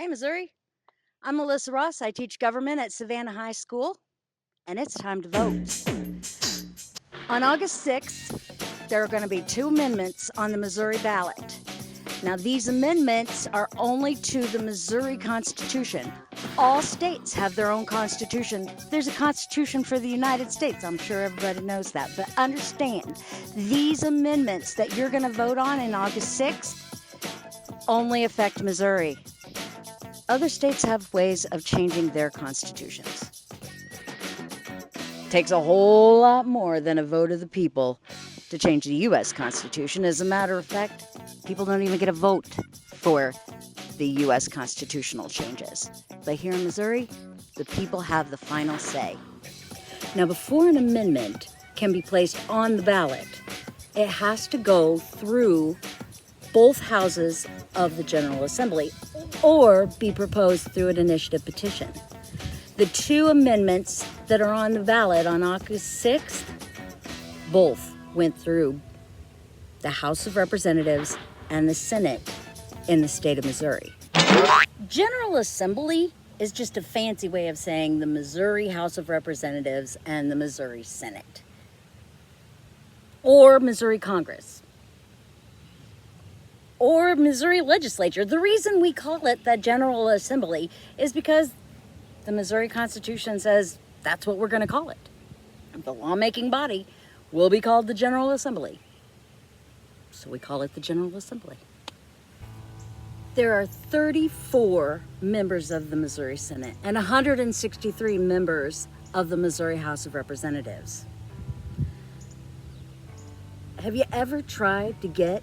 Missouri. I'm Melissa Ross. I teach government at Savannah High School, and it's time to vote. On August 6th, there are going to be 2 amendments on the Missouri ballot. Now, these amendments are only to the Missouri Constitution. All states have their own constitution. There's a constitution for the United States. I'm sure everybody knows that. But understand, these amendments that you're going to vote on August 6th only affect Missouri. Other states have ways of changing their constitutions. Takes a whole lot more than a vote of the people to change the U.S. Constitution. As a matter of fact, people don't even get a vote for the U.S. constitutional changes. But here in Missouri, the people have the final say. Now, before an amendment can be placed on the ballot, it has to go through both houses of the General Assembly or be proposed through an initiative petition. The 2 amendments that are on the ballot on August 6th, both went through the House of Representatives and the Senate in the state of Missouri. General Assembly is just a fancy way of saying the Missouri House of Representatives and the Missouri Senate, or Missouri Congress, or Missouri Legislature. The reason we call it the General Assembly is because the Missouri Constitution says that's what we're going to call it. The lawmaking body will be called the General Assembly. So we call it the General Assembly. There are 34 members of the Missouri Senate and 163 members of the Missouri House of Representatives. Have you ever tried to get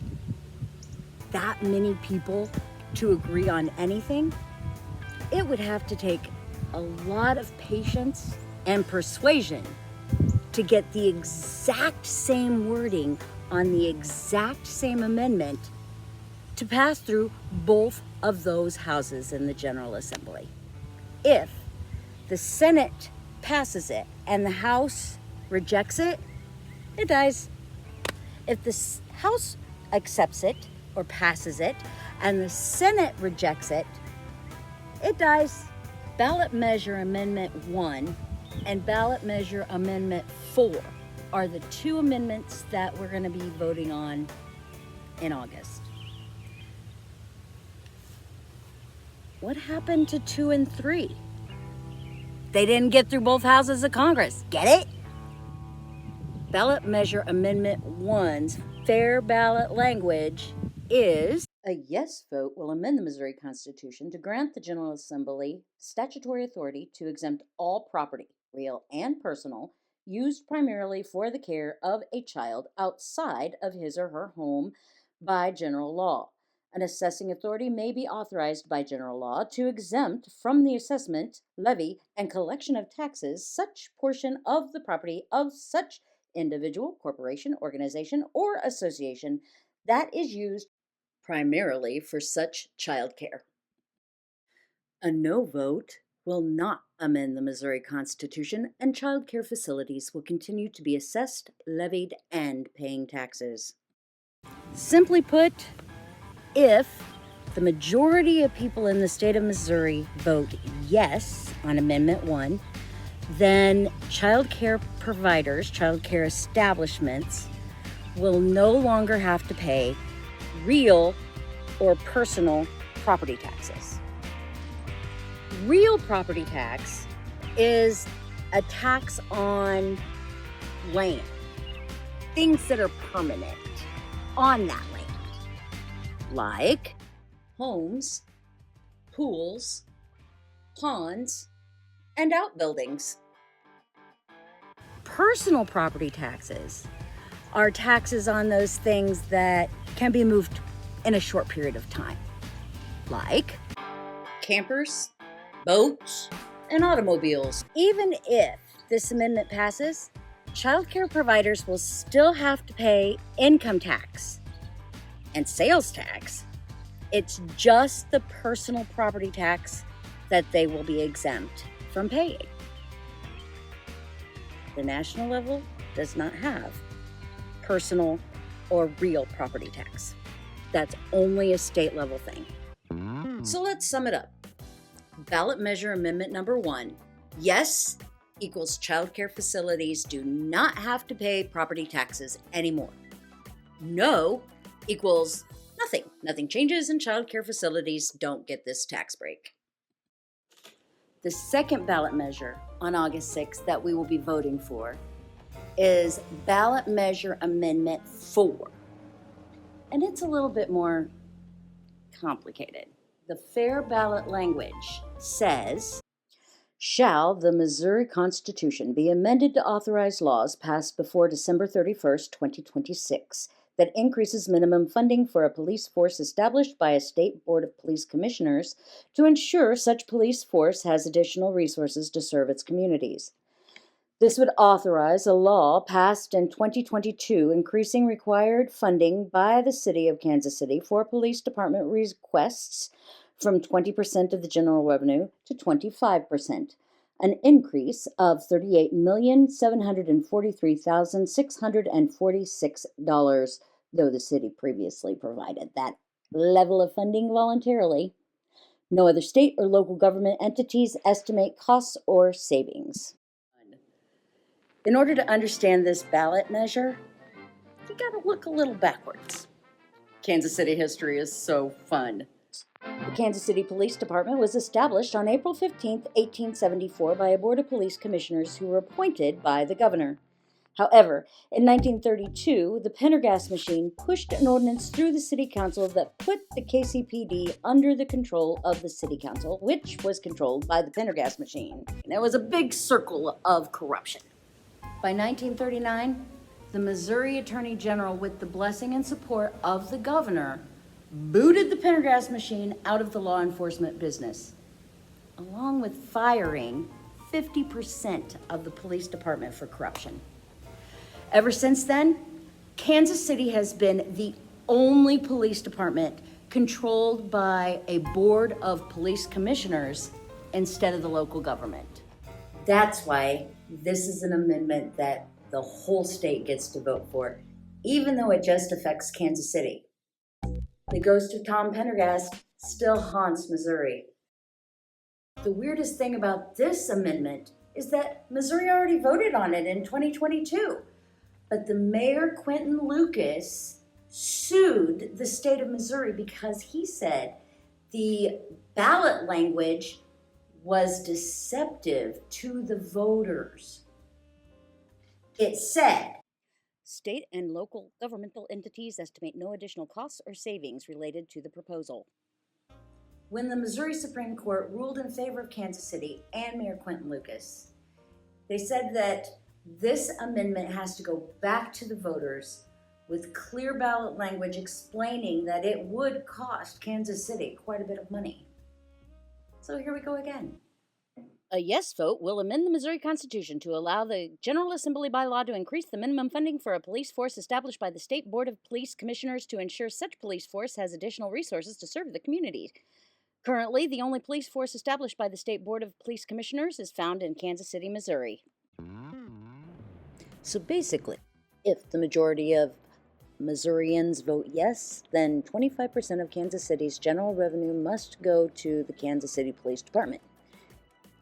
that many people to agree on anything? It would have to take a lot of patience and persuasion to get the exact same wording on the exact same amendment to pass through both of those houses in the General Assembly. If the Senate passes it and the House rejects it, it dies. If the House accepts it or passes it and the Senate rejects it, it dies. Ballot Measure Amendment 1 and Ballot Measure Amendment 4 are the 2 amendments that we're going to be voting on in August. What happened to 2 and 3? They didn't get through both houses of Congress. Get it? Ballot Measure Amendment 1's fair ballot language is: a yes vote will amend the Missouri Constitution to grant the General Assembly statutory authority to exempt all property, real and personal, used primarily for the care of a child outside of his or her home by general law. An assessing authority may be authorized by general law to exempt from the assessment, levy, and collection of taxes such portion of the property of such individual, corporation, organization, or association that is used primarily for such child care. A no vote will not amend the Missouri Constitution, and child care facilities will continue to be assessed, levied, and paying taxes. Simply put, if the majority of people in the state of Missouri vote yes on Amendment 1, then child care providers, child care establishments will no longer have to pay real or personal property taxes. Real property tax is a tax on land, things that are permanent on that land, like homes, pools, ponds, and outbuildings. Personal property taxes are taxes on those things that can be moved in a short period of time, like campers, boats, and automobiles. Even if this amendment passes, child care providers will still have to pay income tax and sales tax. It's just the personal property tax that they will be exempt from paying. The national level does not have personal or real property tax. That's only a state level thing. So let's sum it up. Ballot measure amendment number 1. Yes equals childcare facilities do not have to pay property taxes anymore. No equals nothing. Nothing changes and childcare facilities don't get this tax break. The second ballot measure on August 6th that we will be voting for is ballot measure amendment 4. And it's a little bit more complicated. The fair ballot language says, shall the Missouri Constitution be amended to authorize laws passed before December 31st, 2026 that increases minimum funding for a police force established by a state board of police commissioners to ensure such police force has additional resources to serve its communities. This would authorize a law passed in 2022 increasing required funding by the City of Kansas City for police department requests from 20% of the general revenue to 25%, an increase of $38,743,646, though the city previously provided that level of funding voluntarily. No other state or local government entities estimate costs or savings. In order to understand this ballot measure, you gotta look a little backwards. Kansas City history is so fun. The Kansas City Police Department was established on April 15, 1874 by a board of police commissioners who were appointed by the governor. However, in 1932, the Pendergast machine pushed an ordinance through the city council that put the KCPD under the control of the city council, which was controlled by the Pendergast machine. And it was a big circle of corruption. By 1939, the Missouri Attorney General, with the blessing and support of the governor, booted the Pendergast machine out of the law enforcement business, along with firing 50% of the police department for corruption. Ever since then, Kansas City has been the only police department controlled by a board of police commissioners instead of the local government. That's why this is an amendment that the whole state gets to vote for, even though it just affects Kansas City. The ghost of Tom Pendergast still haunts Missouri. The weirdest thing about this amendment is that Missouri already voted on it in 2022, but the mayor, Quentin Lucas, sued the state of Missouri because he said the ballot language was deceptive to the voters. It said, state and local governmental entities estimate no additional costs or savings related to the proposal. When the Missouri Supreme Court ruled in favor of Kansas City and Mayor Quentin Lucas, they said that this amendment has to go back to the voters with clear ballot language explaining that it would cost Kansas City quite a bit of money. So here we go again. A yes vote will amend the Missouri Constitution to allow the General Assembly by law to increase the minimum funding for a police force established by the State Board of Police Commissioners to ensure such police force has additional resources to serve the community. Currently, the only police force established by the State Board of Police Commissioners is found in Kansas City, Missouri. So basically, if the majority of Missourians vote yes, then 25% of Kansas City's general revenue must go to the Kansas City Police Department.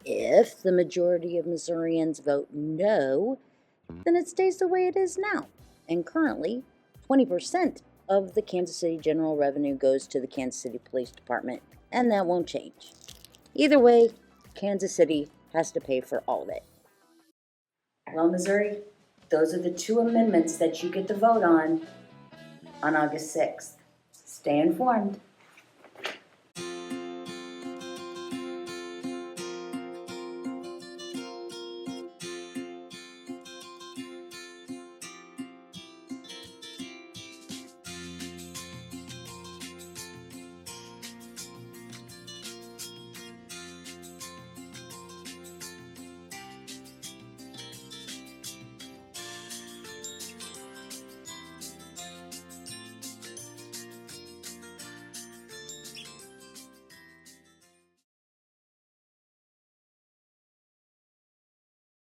If the majority of Missourians vote no, then it stays the way it is now. And currently, 20% of the Kansas City general revenue goes to the Kansas City Police Department, and that won't change. Either way, Kansas City has to pay for all of it. Well, Missouri, those are the 2 amendments that you get to vote on August 6th. Stay informed.